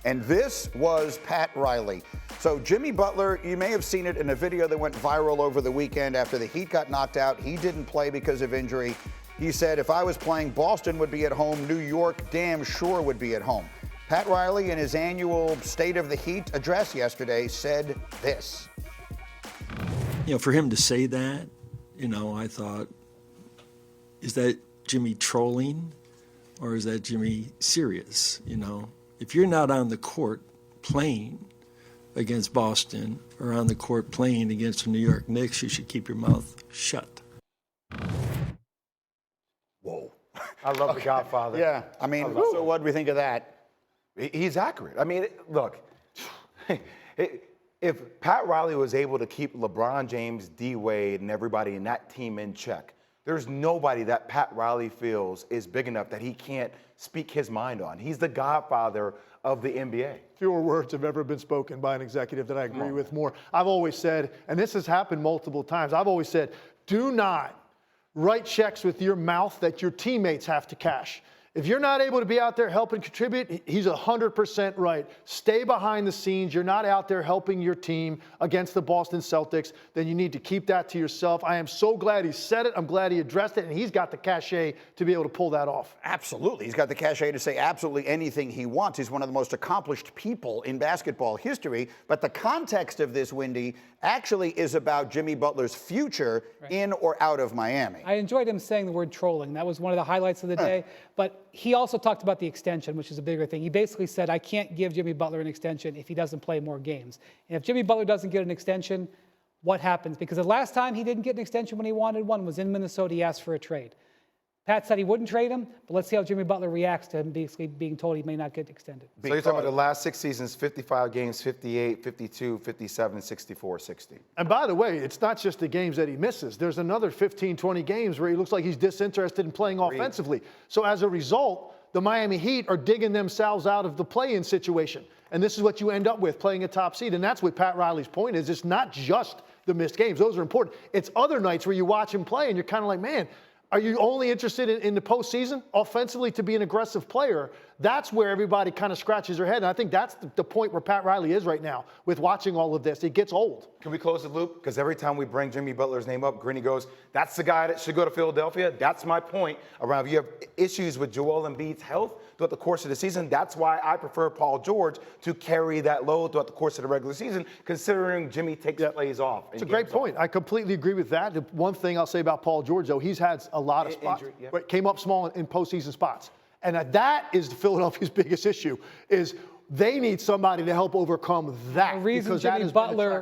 And this was Pat Riley. So Jimmy Butler, you may have seen it in a video that went viral over the weekend after the Heat got knocked out. He didn't play because of injury. He said, if I was playing, Boston would be at home. New York damn sure would be at home. Pat Riley, in his annual State of the Heat address yesterday, said this. For him to say that, I thought, is that Jimmy trolling or is that Jimmy serious? If you're not on the court playing against Boston or on the court playing against the New York Knicks, you should keep your mouth shut. Whoa. I love The Godfather. Yeah, so what do we think of that? He's accurate. Look, if Pat Riley was able to keep LeBron James, D. Wade, and everybody in that team in check, there's nobody that Pat Riley feels is big enough that he can't speak his mind on. He's the godfather of the NBA. Fewer words have ever been spoken by an executive that I agree with more. I've always said, and this has happened multiple times, I've always said, do not write checks with your mouth that your teammates have to cash. If you're not able to be out there helping contribute, he's 100% right. Stay behind the scenes. You're not out there helping your team against the Boston Celtics. Then you need to keep that to yourself. I am so glad he said it. I'm glad he addressed it, and he's got the cachet to be able to pull that off. Absolutely. He's got the cachet to say absolutely anything he wants. He's one of the most accomplished people in basketball history. But the context of this, Windy, actually is about Jimmy Butler's future in or out of Miami. I enjoyed him saying the word trolling. That was one of the highlights of the day. But he also talked about the extension, which is a bigger thing. He basically said, I can't give Jimmy Butler an extension if he doesn't play more games. And if Jimmy Butler doesn't get an extension, what happens? Because the last time he didn't get an extension when he wanted one was in Minnesota. He asked for a trade. Pat said he wouldn't trade him, but let's see how Jimmy Butler reacts to him basically being told he may not get extended. So you're talking about the last 6 seasons, 55 games, 58, 52, 57, 64, 60. And by the way, it's not just the games that he misses. There's another 15, 20 games where he looks like he's disinterested in playing offensively. So as a result, the Miami Heat are digging themselves out of the play-in situation. And this is what you end up with, playing a top seed. And that's what Pat Riley's point is. It's not just the missed games. Those are important. It's other nights where you watch him play and you're kind of like, man, are you only interested in the postseason offensively to be an aggressive player? That's where everybody kind of scratches their head. And I think that's the point where Pat Riley is right now with watching all of this. It gets old. Can we close the loop? Because every time we bring Jimmy Butler's name up, Grinny goes, that's the guy that should go to Philadelphia. That's my point around if you have issues with Joel Embiid's health throughout the course of the season. That's why I prefer Paul George to carry that load throughout the course of the regular season, considering Jimmy takes plays off. It's a great point. I completely agree with that. The one thing I'll say about Paul George, though, he's had a lot of spots. But came up small in postseason spots. And that is Philadelphia's biggest issue, is they need somebody to help overcome that. The reason Jimmy Butler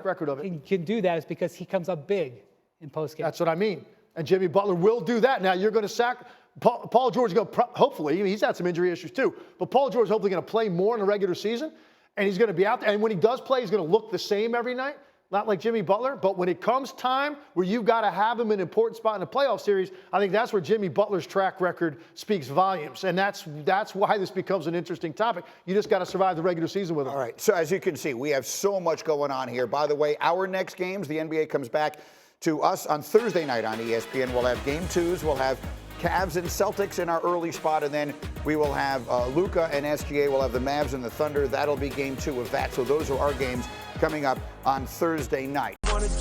can do that is because he comes up big in postgame. That's what I mean. And Jimmy Butler will do that. Now, you're going to Paul George is going to hopefully, he's had some injury issues too, but Paul George is hopefully going to play more in the regular season, and he's going to be out there. And when he does play, he's going to look the same every night. Not like Jimmy Butler, but when it comes time where you've got to have him in an important spot in a playoff series, I think that's where Jimmy Butler's track record speaks volumes. And that's why this becomes an interesting topic. You just got to survive the regular season with him. All right, so as you can see, we have so much going on here. By the way, our next games, the NBA comes back to us on Thursday night on ESPN. We'll have game twos. We'll have Cavs and Celtics in our early spot, and then we will have Luka and SGA. We'll have the Mavs and the Thunder. That'll be game 2 of that. So those are our games coming up on Thursday night. NBA